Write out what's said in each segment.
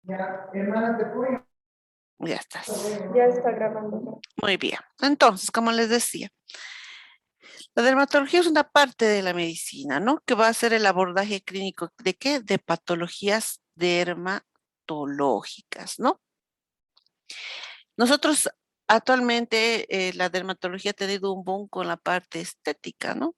Ya, hermana, te puedo. Ya estás. Ya está grabando. Muy bien. Entonces, como les decía, la dermatología es una parte de la medicina, ¿no? Que va a ser el abordaje clínico de qué? De patologías dermatológicas, ¿no? Nosotros actualmente la dermatología ha tenido un boom con la parte estética, ¿no?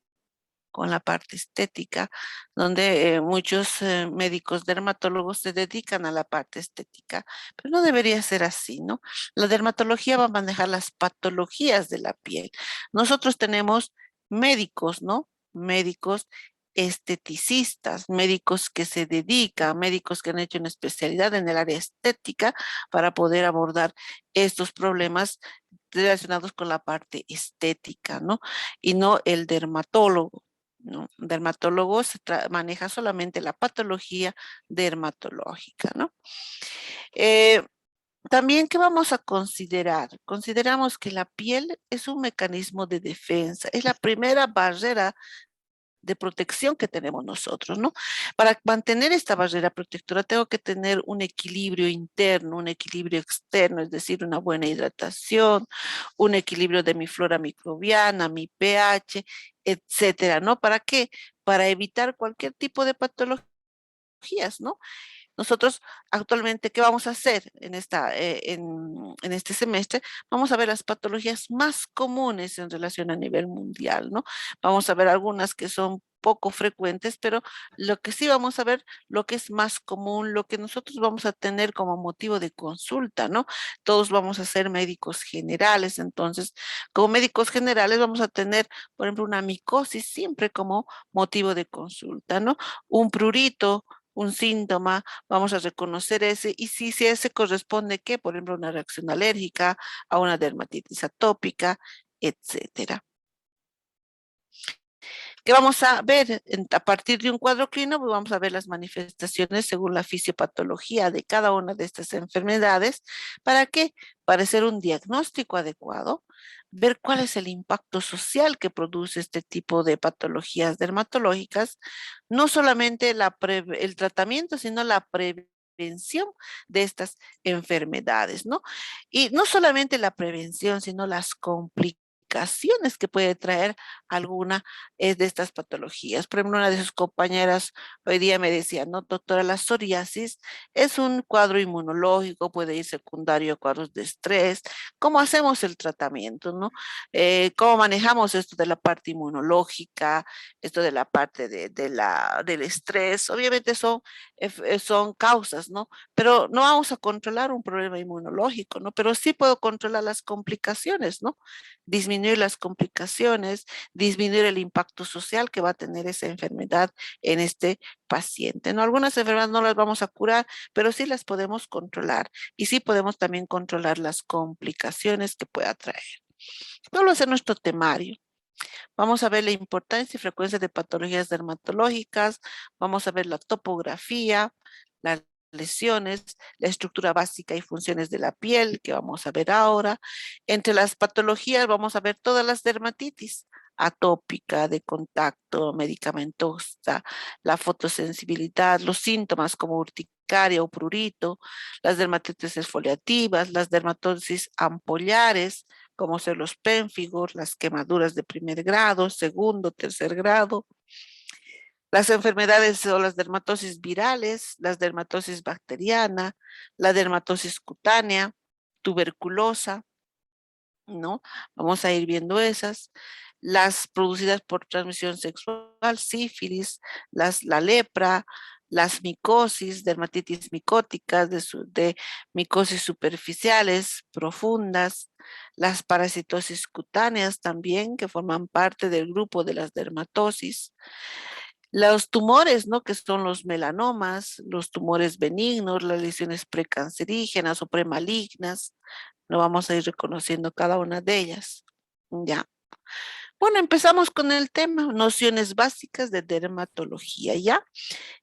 Con la parte estética, donde muchos médicos dermatólogos se dedican a la parte estética, pero no debería ser así, ¿no? La dermatología va a manejar las patologías de la piel. Nosotros tenemos médicos, ¿no? Médicos esteticistas, médicos que se dedican, médicos que han hecho una especialidad en el área estética para poder abordar estos problemas relacionados con la parte estética, ¿no? Y no el dermatólogo. ¿No? Dermatólogo maneja solamente la patología dermatológica, ¿no? Eh, También, ¿qué vamos a considerar? Consideramos que la piel es un mecanismo de defensa, es la primera barrera de protección que tenemos nosotros, ¿no? Para mantener esta barrera protectora tengo que tener un equilibrio interno, un equilibrio externo, es decir, una buena hidratación, un equilibrio de mi flora microbiana, mi pH, etcétera, ¿no? ¿Para qué? Para evitar cualquier tipo de patologías, ¿no? Nosotros actualmente, ¿qué vamos a hacer en este semestre? Vamos a ver las patologías más comunes en relación a nivel mundial, ¿no? Vamos a ver algunas que son poco frecuentes, pero lo que sí vamos a ver, lo que es más común, lo que nosotros vamos a tener como motivo de consulta, ¿no? Todos vamos a ser médicos generales, entonces, como médicos generales vamos a tener, por ejemplo, una micosis siempre como motivo de consulta, ¿no? Un prurito, un síntoma, vamos a reconocer ese y si ese corresponde, ¿qué? Por ejemplo, una reacción alérgica, a una dermatitis atópica, etcétera. ¿Qué vamos a ver? A partir de un cuadro clínico, pues vamos a ver las manifestaciones según la fisiopatología de cada una de estas enfermedades. ¿Para qué? Para hacer un diagnóstico adecuado, ver cuál es el impacto social que produce este tipo de patologías dermatológicas, no solamente el tratamiento, sino la prevención de estas enfermedades, ¿no? Y no solamente la prevención, sino las complicaciones que puede traer alguna de estas patologías. Por ejemplo, una de sus compañeras hoy día me decía, no, doctora, la psoriasis es un cuadro inmunológico, puede ir secundario a cuadros de estrés. ¿Cómo hacemos el tratamiento, no? ¿Cómo manejamos esto de la parte inmunológica, esto de la parte del estrés? Obviamente son causas, ¿no? Pero no vamos a controlar un problema inmunológico, ¿no? Pero sí puedo controlar las complicaciones, ¿no? Disminuir las complicaciones, disminuir el impacto social que va a tener esa enfermedad en este paciente, ¿no? Algunas enfermedades no las vamos a curar, pero sí las podemos controlar y sí podemos también controlar las complicaciones que pueda traer. Vamos a hacer nuestro temario. Vamos a ver la importancia y frecuencia de patologías dermatológicas, vamos a ver la topografía, las lesiones, la estructura básica y funciones de la piel, que vamos a ver ahora. Entre las patologías vamos a ver todas las dermatitis, atópica, de contacto, medicamentosa, la fotosensibilidad, los síntomas como urticaria o prurito, las dermatitis exfoliativas, las dermatosis ampollares, como ser los pénfigos, las quemaduras de primer grado, segundo, tercer grado, las enfermedades o las dermatosis virales, las dermatosis bacteriana, la dermatosis cutánea, tuberculosa, ¿no? Vamos a ir viendo esas. Las producidas por transmisión sexual, sífilis, la lepra, las micosis, dermatitis micóticas, de micosis superficiales, profundas, las parasitosis cutáneas también, que forman parte del grupo de las dermatosis. Los tumores, ¿no? Que son los melanomas, los tumores benignos, las lesiones precancerígenas o premalignas. Lo vamos a ir reconociendo cada una de ellas. Ya. Bueno, empezamos con el tema, nociones básicas de dermatología, ¿ya?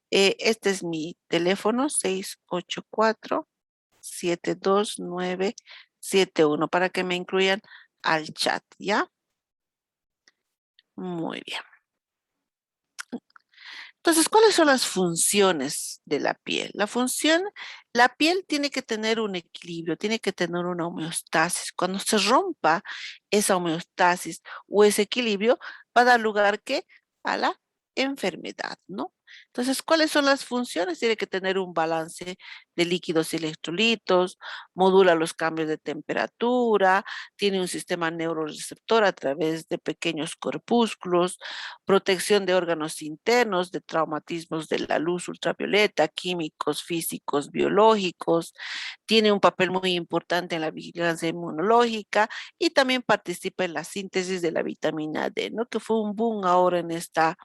Este es mi teléfono, 684-729-71, para que me incluyan al chat, ¿ya? Muy bien. Entonces, ¿cuáles son las funciones de la piel? La piel tiene que tener un equilibrio, tiene que tener una homeostasis. Cuando se rompa esa homeostasis o ese equilibrio, va a dar lugar ¿qué? A la enfermedad, ¿no? Entonces, ¿cuáles son las funciones? Tiene que tener un balance de líquidos y electrolitos, modula los cambios de temperatura, tiene un sistema neuroreceptor a través de pequeños corpúsculos, protección de órganos internos, de traumatismos de la luz ultravioleta, químicos, físicos, biológicos, tiene un papel muy importante en la vigilancia inmunológica y también participa en la síntesis de la vitamina D, ¿no? Que fue un boom ahora en esta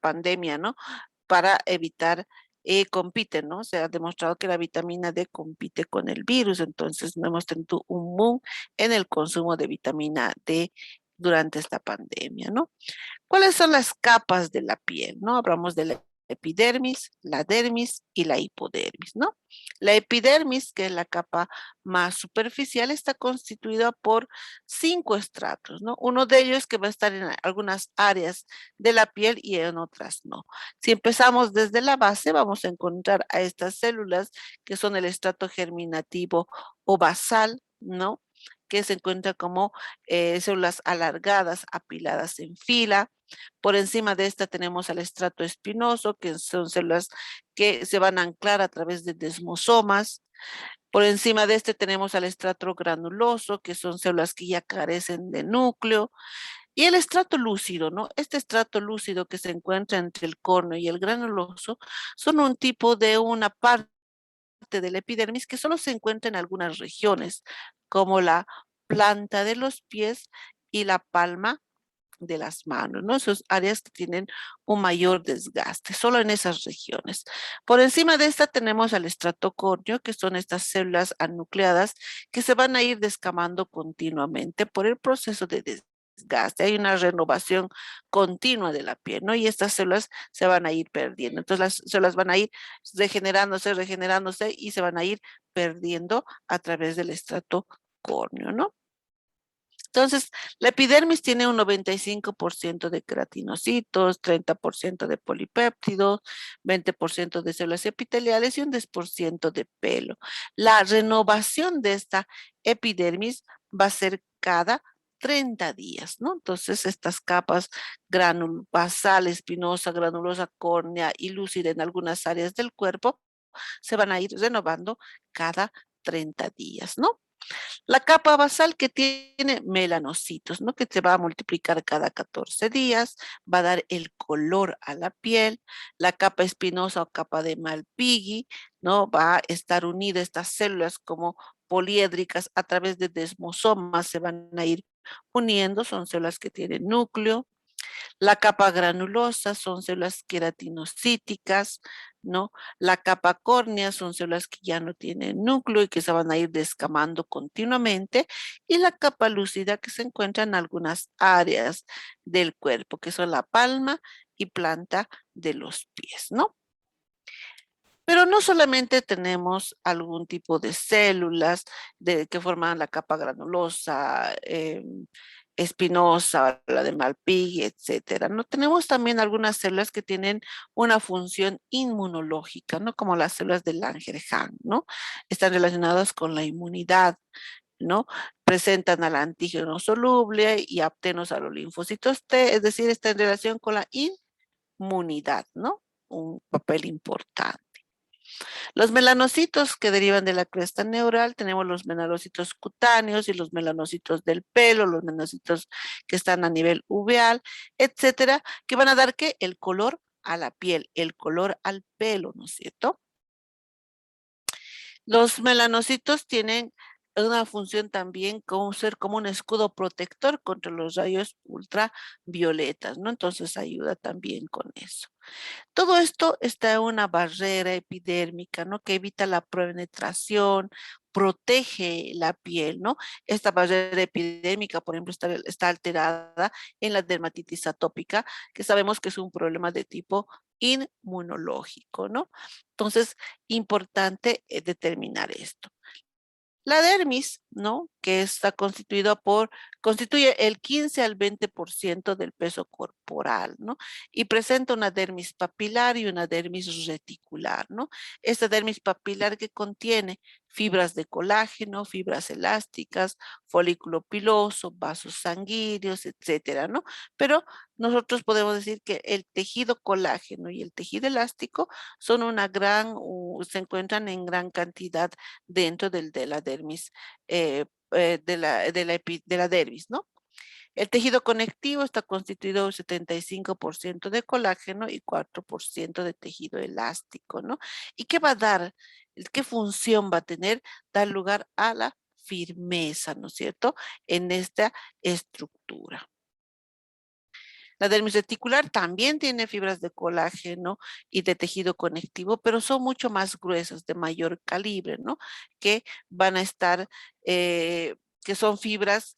pandemia, ¿no? Para evitar, compite, ¿no? Se ha demostrado que la vitamina D compite con el virus, entonces no hemos tenido un boom en el consumo de vitamina D durante esta pandemia, ¿no? ¿Cuáles son las capas de la piel? ¿No? Hablamos de la epidermis, la dermis y la hipodermis, ¿no? La epidermis, que es la capa más superficial, está constituida por 5 estratos, ¿no? Uno de ellos que va a estar en algunas áreas de la piel y en otras no. Si empezamos desde la base, vamos a encontrar a estas células que son el estrato germinativo o basal, ¿no? Que se encuentra como células alargadas, apiladas en fila. Por encima de esta tenemos al estrato espinoso, que son células que se van a anclar a través de desmosomas. Por encima de este tenemos al estrato granuloso, que son células que ya carecen de núcleo. Y el estrato lúcido, ¿no? Este estrato lúcido que se encuentra entre el córneo y el granuloso son un tipo de una parte de la epidermis que solo se encuentra en algunas regiones, como la planta de los pies y la palma de las manos, ¿no? Esas áreas que tienen un mayor desgaste, solo en esas regiones. Por encima de esta tenemos al estrato córneo, que son estas células anucleadas que se van a ir descamando continuamente por el proceso de desgaste. Hay una renovación continua de la piel, ¿no? Y estas células se van a ir perdiendo. Entonces las células van a ir regenerándose y se van a ir perdiendo a través del estrato córneo, ¿no? Entonces, la epidermis tiene un 95% de queratinocitos, 30% de polipéptidos, 20% de células epiteliales y un 10% de pelo. La renovación de esta epidermis va a ser cada 30 días, ¿no? Entonces, estas capas basal, espinosa, granulosa, córnea y lúcida en algunas áreas del cuerpo se van a ir renovando cada 30 días, ¿no? La capa basal que tiene melanocitos, ¿no? Que se va a multiplicar cada 14 días, va a dar el color a la piel. La capa espinosa o capa de Malpighi, ¿no? Va a estar unida estas células como poliédricas a través de desmosomas, se van a ir uniendo, son células que tienen núcleo. La capa granulosa son células queratinocíticas, ¿no? La capa córnea son células que ya no tienen núcleo y que se van a ir descamando continuamente. Y la capa lúcida que se encuentra en algunas áreas del cuerpo, que son la palma y planta de los pies, ¿no? Pero no solamente tenemos algún tipo de células que forman la capa granulosa, espinosa, la de Malpighi, etcétera. No tenemos también algunas células que tienen una función inmunológica, ¿no? Como las células de Langerhans, ¿no? Están relacionadas con la inmunidad, ¿no? Presentan al antígeno soluble y aptenos a los linfocitos T, es decir, está en relación con la inmunidad, ¿no? Un papel importante. Los melanocitos que derivan de la cresta neural, tenemos los melanocitos cutáneos y los melanocitos del pelo, los melanocitos que están a nivel uveal, etcétera, que van a dar ¿qué? El color a la piel, el color al pelo, ¿no es cierto? Los melanocitos tienen una función también como ser como un escudo protector contra los rayos ultravioletas, ¿no? Entonces ayuda también con eso. Todo esto está en una barrera epidérmica, ¿no? Que evita la penetración, protege la piel, ¿no? Esta barrera epidérmica, por ejemplo, está alterada en la dermatitis atópica, que sabemos que es un problema de tipo inmunológico, ¿no? Entonces, importante determinar esto. La dermis, ¿no? Que está constituye el 15 al 20% del peso corporal, ¿no? Y presenta una dermis papilar y una dermis reticular, ¿no? Esta dermis papilar que contiene fibras de colágeno, fibras elásticas, folículo piloso, vasos sanguíneos, etcétera, ¿no? Pero nosotros podemos decir que el tejido colágeno y el tejido elástico son se encuentran en gran cantidad dentro de la dermis, de la dermis, ¿no? El tejido conectivo está constituido 75% de colágeno y 4% de tejido elástico, ¿no? ¿Y qué va a dar? ¿Qué función va a tener? Dar lugar a la firmeza, ¿no es cierto? En esta estructura. La dermis reticular también tiene fibras de colágeno y de tejido conectivo, pero son mucho más gruesas, de mayor calibre, ¿no? Que van a estar, que son fibras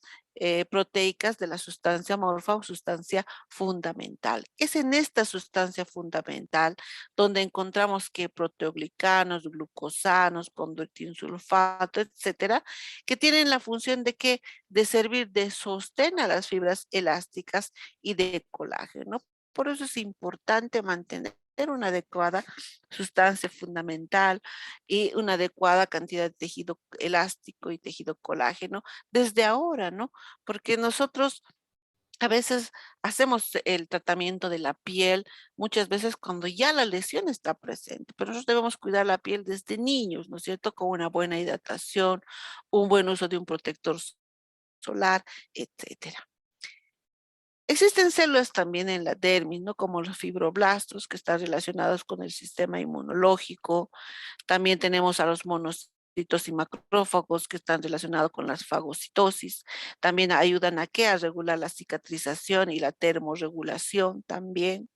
proteicas de la sustancia morfa o sustancia fundamental. Es en esta sustancia fundamental donde encontramos que proteoglicanos, glucosanos, conductinsulfato, etcétera, que tienen la función de que de servir de sostén a las fibras elásticas y de colágeno. Por eso es importante mantener una adecuada sustancia fundamental y una adecuada cantidad de tejido elástico y tejido colágeno desde ahora, ¿no? Porque nosotros a veces hacemos el tratamiento de la piel, muchas veces cuando ya la lesión está presente, pero nosotros debemos cuidar la piel desde niños, ¿no es cierto? Con una buena hidratación, un buen uso de un protector solar, etcétera. Existen células también en la dermis, ¿no? Como los fibroblastos, que están relacionados con el sistema inmunológico. También tenemos a los monocitos y macrófagos, que están relacionados con las fagocitosis. También ayudan a qué? A regular la cicatrización y la termorregulación también.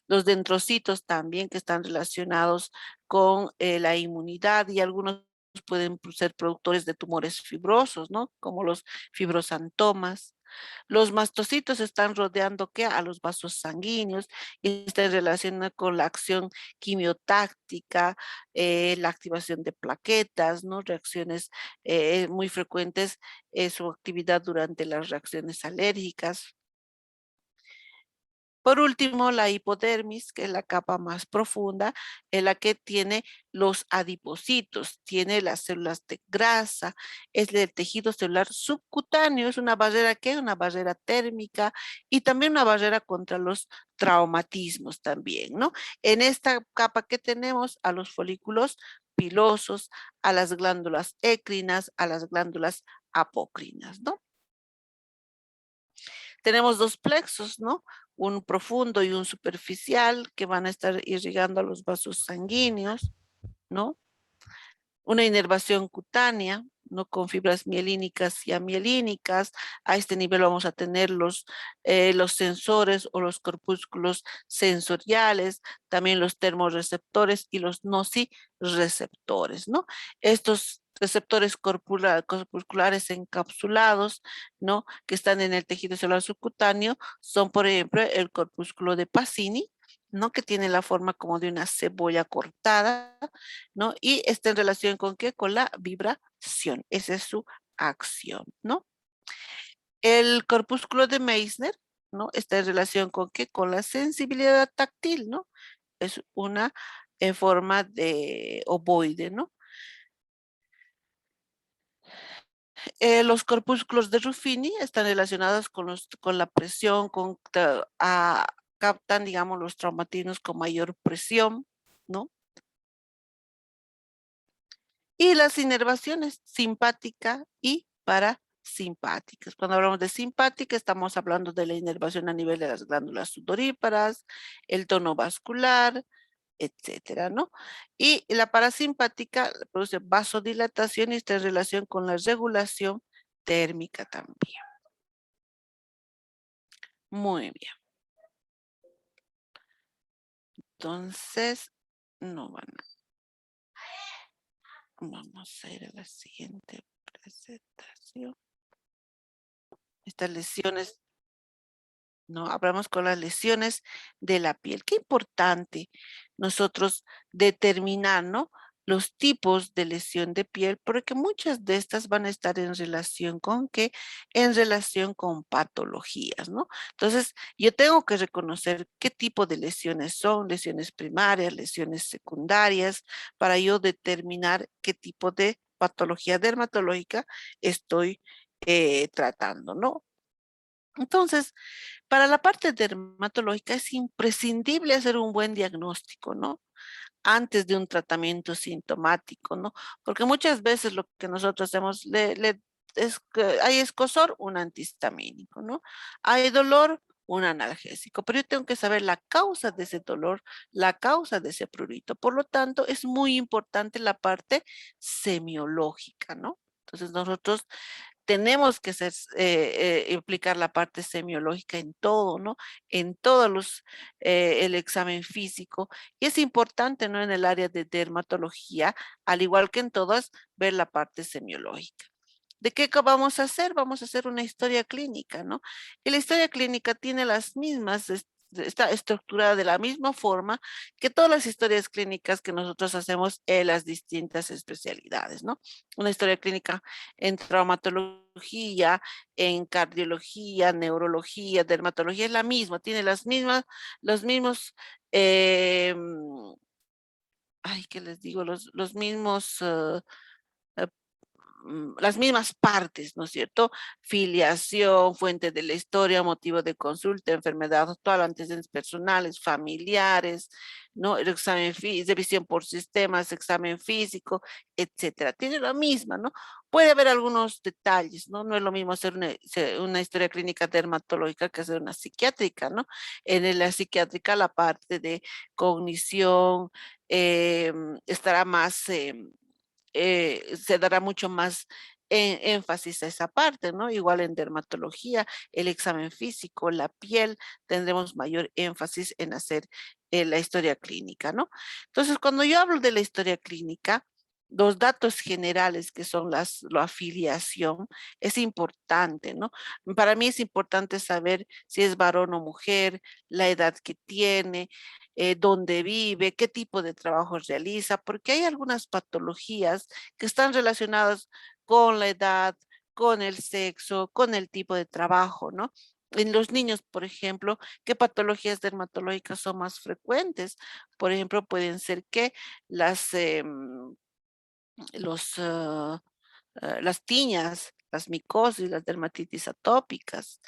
Los dendrocitos también, que están relacionados con la inmunidad, y algunos pueden ser productores de tumores fibrosos, ¿no? Como los fibrosantomas. Los mastocitos están rodeando ¿qué? A los vasos sanguíneos y están relacionados con la acción quimiotáctica, la activación de plaquetas, ¿no? Reacciones muy frecuentes, su actividad durante las reacciones alérgicas. Por último, la hipodermis, que es la capa más profunda, en la que tiene los adipocitos, tiene las células de grasa, es el tejido celular subcutáneo, es una barrera ¿qué? Una barrera térmica y también una barrera contra los traumatismos también, ¿no? En esta capa que tenemos a los folículos pilosos, a las glándulas écrinas, a las glándulas apocrinas, ¿no? Tenemos dos plexos, ¿no? Un profundo y un superficial que van a estar irrigando a los vasos sanguíneos, ¿no? Una inervación cutánea, ¿no? Con fibras mielínicas y amielínicas. A este nivel vamos a tener los sensores o los corpúsculos sensoriales, también los termorreceptores y los nocireceptores, ¿no? Estos receptores corpusculares encapsulados, ¿no? Que están en el tejido celular subcutáneo son, por ejemplo, el corpúsculo de Pacini, ¿no? Que tiene la forma como de una cebolla cortada, ¿no? Y está en relación con ¿qué? Con la vibración. Esa es su acción, ¿no? El corpúsculo de Meissner, ¿no? Está en relación con ¿qué? Con la sensibilidad táctil, ¿no? Es una forma de ovoide, ¿no? Los corpúsculos de Ruffini están relacionados con la presión, captan, digamos, los traumatismos con mayor presión, ¿no? Y las inervaciones simpática y parasimpáticas. Cuando hablamos de simpática, estamos hablando de la inervación a nivel de las glándulas sudoríparas, el tono vascular, etcétera, ¿no? Y la parasimpática produce vasodilatación y está en relación con la regulación térmica también. Muy bien. Entonces, no van vamos a ir a la siguiente presentación. Estas lesiones, ¿no? Hablamos con las lesiones de la piel. Qué importante nosotros determinar, ¿no? los tipos de lesión de piel, porque muchas de estas van a estar en relación con qué, en relación con patologías, ¿no? Entonces, yo tengo que reconocer qué tipo de lesiones son, lesiones primarias, lesiones secundarias, para yo determinar qué tipo de patología dermatológica estoy tratando, ¿no? Entonces, para la parte dermatológica es imprescindible hacer un buen diagnóstico, ¿no? Antes de un tratamiento sintomático, ¿no? Porque muchas veces lo que nosotros hacemos, es que hay escozor, un antihistamínico, ¿no? Hay dolor, un analgésico, pero yo tengo que saber la causa de ese dolor, la causa de ese prurito. Por lo tanto, es muy importante la parte semiológica, ¿no? Entonces nosotros tenemos que implicar la parte semiológica en todo, ¿no? En todos el examen físico. Y es importante, ¿no? En el área de dermatología, al igual que en todas, ver la parte semiológica. ¿De qué vamos a hacer? Vamos a hacer una historia clínica, ¿no? Y la historia clínica tiene las mismas, está estructurada de la misma forma que todas las historias clínicas que nosotros hacemos en las distintas especialidades, ¿no? Una historia clínica en traumatología, en cardiología, neurología, dermatología, es la misma, tiene las mismas, los mismos, ay, ¿qué les digo? Los mismos eh, las mismas partes, ¿no es cierto? Filiación, fuente de la historia, motivo de consulta, enfermedad actual, antecedentes personales, familiares, ¿no? El examen de visión por sistemas, examen físico, etcétera. Tiene la misma, ¿no? Puede haber algunos detalles, ¿no? No es lo mismo hacer una historia clínica dermatológica que hacer una psiquiátrica, ¿no? En la psiquiátrica la parte de cognición estará más se dará mucho más énfasis a esa parte, ¿no? Igual en dermatología, el examen físico, la piel, tendremos mayor énfasis en hacer la historia clínica, ¿no? Entonces, cuando yo hablo de la historia clínica, los datos generales que son la afiliación es importante, ¿no? Para mí es importante saber si es varón o mujer, la edad que tiene, dónde vive, qué tipo de trabajo realiza, porque hay algunas patologías que están relacionadas con la edad, con el sexo, con el tipo de trabajo, ¿no? En los niños, por ejemplo, ¿qué patologías dermatológicas son más frecuentes? Por ejemplo, pueden ser que las, los, las tiñas, las micosis, las dermatitis atópicas,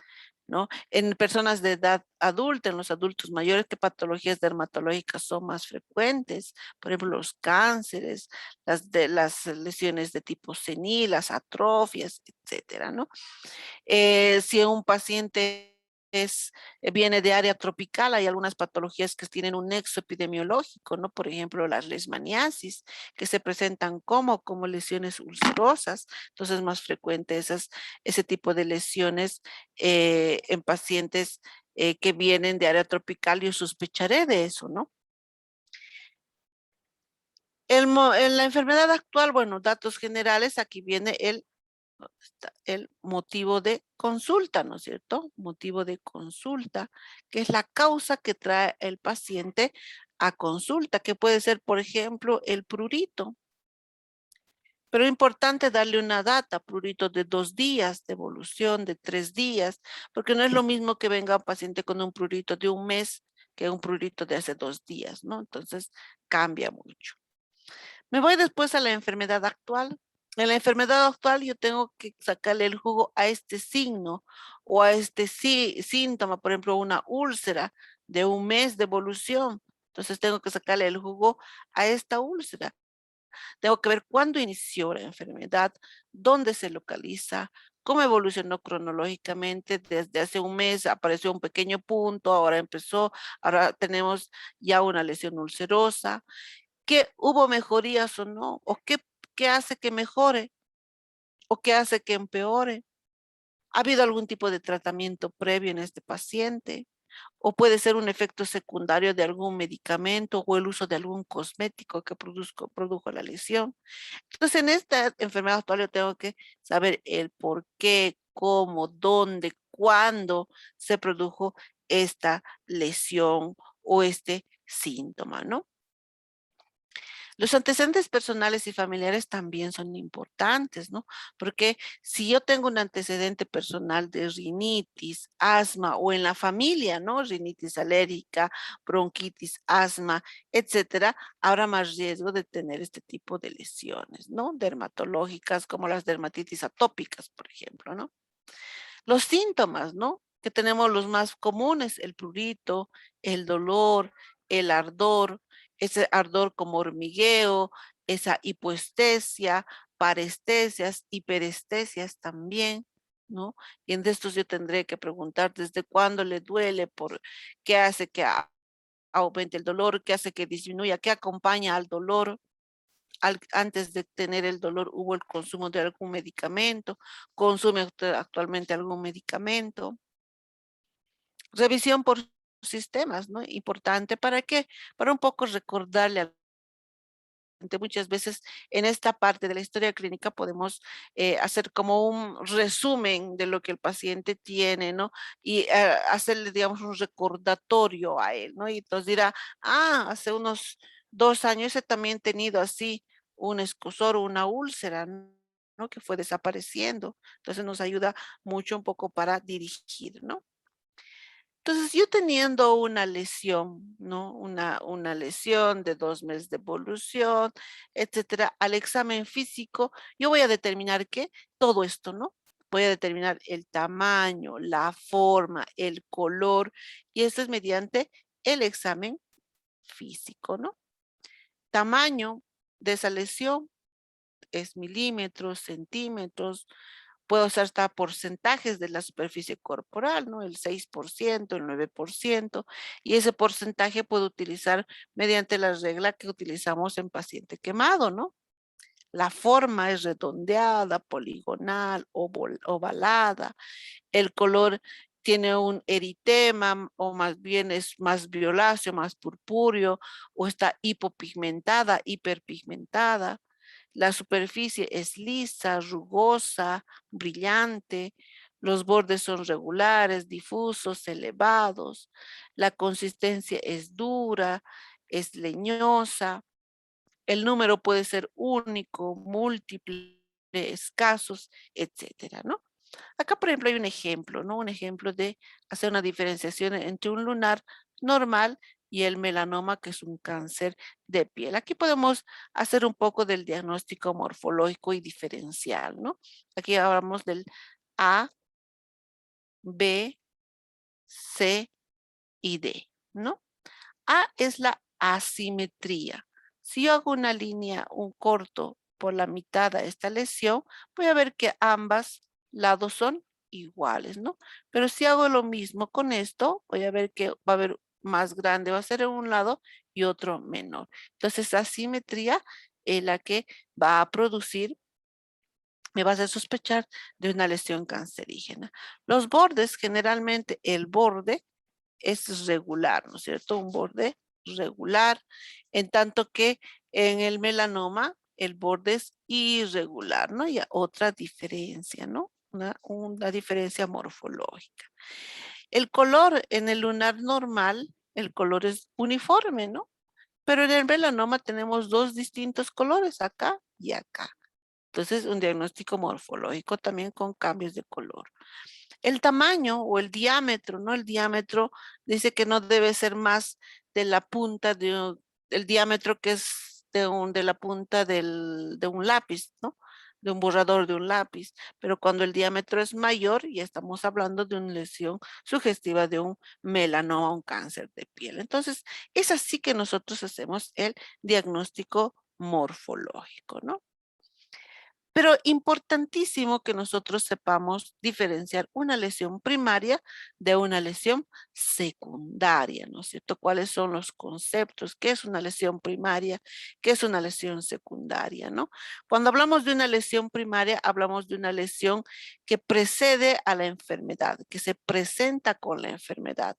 ¿no? En personas de edad adulta, en los adultos mayores, ¿qué patologías dermatológicas son más frecuentes? Por ejemplo, los cánceres, las lesiones de tipo senil, las atrofias, etcétera, ¿no? Si un paciente viene de área tropical, hay algunas patologías que tienen un nexo epidemiológico, ¿no? Por ejemplo, las leishmaniasis, que se presentan como lesiones ulcerosas. Entonces, es más frecuente ese tipo de lesiones en pacientes que vienen de área tropical. Yo sospecharé de eso, ¿no? En la enfermedad actual, bueno, datos generales, aquí viene el motivo de consulta, ¿no es cierto? Motivo de consulta, que es la causa que trae el paciente a consulta, que puede ser, por ejemplo, el prurito. Pero es importante darle una data, prurito de 2 días, de evolución de 3 días, porque no es lo mismo que venga un paciente con un prurito de 1 mes que un prurito de hace 2 días, ¿no? Entonces cambia mucho. Me voy después a la enfermedad actual. En la enfermedad actual yo tengo que sacarle el jugo a este signo o a este síntoma, por ejemplo, una úlcera de 1 mes de evolución. Entonces tengo que sacarle el jugo a esta úlcera. Tengo que ver cuándo inició la enfermedad, dónde se localiza, cómo evolucionó cronológicamente. Desde hace 1 mes apareció un pequeño punto, ahora tenemos ya una lesión ulcerosa. ¿Qué hubo mejorías o no? ¿O qué hace que mejore? ¿O qué hace que empeore? ¿Ha habido algún tipo de tratamiento previo en este paciente? ¿O puede ser un efecto secundario de algún medicamento o el uso de algún cosmético que produjo la lesión? Entonces, en esta enfermedad actual yo tengo que saber el por qué, cómo, dónde, cuándo se produjo esta lesión o este síntoma, ¿no? Los antecedentes personales y familiares también son importantes, ¿no? Porque si yo tengo un antecedente personal de rinitis, asma o en la familia, ¿no? Rinitis alérgica, bronquitis, asma, etcétera, habrá más riesgo de tener este tipo de lesiones, ¿no? Dermatológicas como las dermatitis atópicas, por ejemplo, ¿no? Los síntomas, ¿no? Que tenemos los más comunes, el prurito, el dolor, el ardor, ese ardor como hormigueo, esa hipoestesia, parestesias, hiperestesias también, ¿no? Y en estos yo tendré que preguntar desde cuándo le duele, por qué hace que aumente el dolor, qué hace que disminuya, qué acompaña al dolor. Antes de tener el dolor hubo el consumo de algún medicamento, consume usted actualmente algún medicamento. Revisión por sistemas, ¿no? Importante, ¿para qué? Para un poco recordarle al paciente. Muchas veces en esta parte de la historia clínica podemos hacer como un resumen de lo que el paciente tiene, ¿no? Y hacerle, digamos, un recordatorio a él, ¿no? Y entonces dirá, hace unos 2 años he también tenido así un escozor o una úlcera, ¿no? Que fue desapareciendo. Entonces nos ayuda mucho un poco para dirigir, ¿no? Entonces, yo teniendo una lesión, ¿no? Una lesión de 2 meses de evolución, etcétera, al examen físico, yo voy a determinar que todo esto, ¿no? Voy a determinar el tamaño, la forma, el color, y esto es mediante el examen físico, ¿no? Tamaño de esa lesión es milímetros, centímetros, puedo usar hasta porcentajes de la superficie corporal, ¿no? El 6%, el 9%, y ese porcentaje puedo utilizar mediante la regla que utilizamos en paciente quemado, ¿no? La forma es redondeada, poligonal, ovalada, el color tiene un eritema o más bien es más violáceo, más purpúreo o está hipopigmentada, hiperpigmentada. La superficie es lisa, rugosa, brillante. Los bordes son regulares, difusos, elevados. La consistencia es dura, es leñosa. El número puede ser único, múltiple, escasos, etcétera, ¿no? Acá, por ejemplo, hay un ejemplo, ¿no? Un ejemplo de hacer una diferenciación entre un lunar normal y el melanoma, que es un cáncer de piel. Aquí podemos hacer un poco del diagnóstico morfológico y diferencial, ¿no? Aquí hablamos del A, B, C y D, ¿no? A es la asimetría. Si yo hago una línea, un corto por la mitad a esta lesión, voy a ver que ambos lados son iguales, ¿no? Pero si hago lo mismo con esto, voy a ver que va a haber más grande, va a ser en un lado y otro menor. Entonces, asimetría es la que va a producir, me va a hacer sospechar de una lesión cancerígena. Los bordes, generalmente el borde es regular, ¿no es cierto? Un borde regular, en tanto que en el melanoma el borde es irregular, ¿no? Y otra diferencia, ¿no? Una diferencia morfológica. El color en el lunar normal, el color es uniforme, ¿no? Pero en el melanoma tenemos dos distintos colores, acá y acá. Entonces, un diagnóstico morfológico también con cambios de color. El tamaño o el diámetro, ¿no? El diámetro dice que no debe ser más de la punta del diámetro que es de la punta de un lápiz, ¿no? De un borrador de un lápiz. Pero cuando el diámetro es mayor, ya estamos hablando de una lesión sugestiva de un melanoma, un cáncer de piel. Entonces, es así que nosotros hacemos el diagnóstico morfológico, ¿no? Pero importantísimo que nosotros sepamos diferenciar una lesión primaria de una lesión secundaria, ¿no es cierto? ¿Cuáles son los conceptos? ¿Qué es una lesión primaria? ¿Qué es una lesión secundaria, no? Cuando hablamos de una lesión primaria, hablamos de una lesión que precede a la enfermedad, que se presenta con la enfermedad.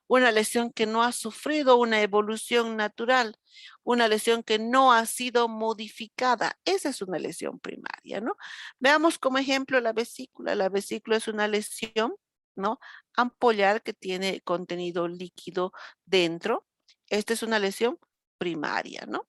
Una lesión que no ha sufrido una evolución natural, una lesión que no ha sido modificada. Esa es una lesión primaria, ¿no? Veamos como ejemplo la vesícula. La vesícula es una lesión, ¿no? Ampollar que tiene contenido líquido dentro. Esta es una lesión primaria, ¿no?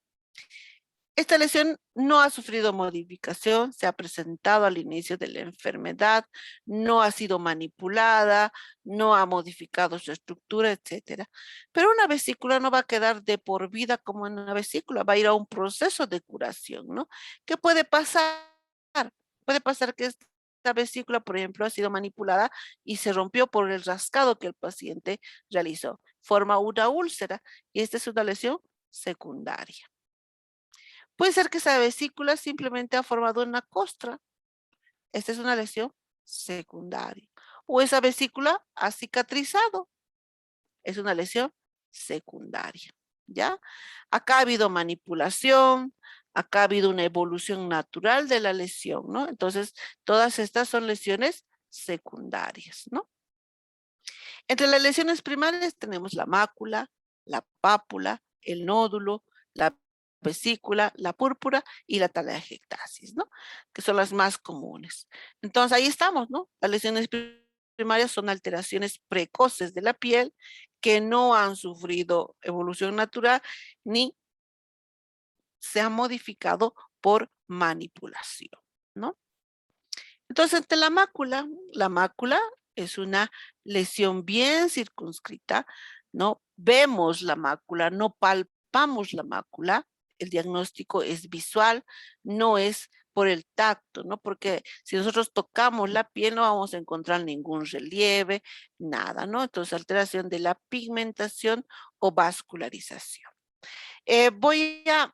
Esta lesión no ha sufrido modificación, se ha presentado al inicio de la enfermedad, no ha sido manipulada, no ha modificado su estructura, etcétera. Pero una vesícula no va a quedar de por vida como una vesícula, va a ir a un proceso de curación, ¿no? ¿Qué puede pasar? Puede pasar que esta vesícula, por ejemplo, ha sido manipulada y se rompió por el rascado que el paciente realizó. Forma una úlcera y esta es una lesión secundaria. Puede ser que esa vesícula simplemente ha formado una costra. Esta es una lesión secundaria. O esa vesícula ha cicatrizado. Es una lesión secundaria. ¿Ya? Acá ha habido manipulación, acá ha habido una evolución natural de la lesión, ¿no? Entonces, todas estas son lesiones secundarias, ¿no? Entre las lesiones primarias tenemos la mácula, la pápula, el nódulo, la vesícula, la púrpura y la telangiectasis, ¿no? Que son las más comunes. Entonces ahí estamos, ¿no? Las lesiones primarias son alteraciones precoces de la piel que no han sufrido evolución natural ni se han modificado por manipulación, ¿no? Entonces, ante la mácula es una lesión bien circunscrita, ¿no? Vemos la mácula, no palpamos la mácula, el diagnóstico es visual, no es por el tacto, ¿no? Porque si nosotros tocamos la piel no vamos a encontrar ningún relieve, nada, ¿no? Entonces, alteración de la pigmentación o vascularización. Voy a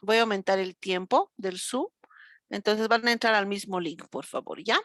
voy a aumentar el tiempo del Zoom. Entonces van a entrar al mismo link, por favor, ¿ya?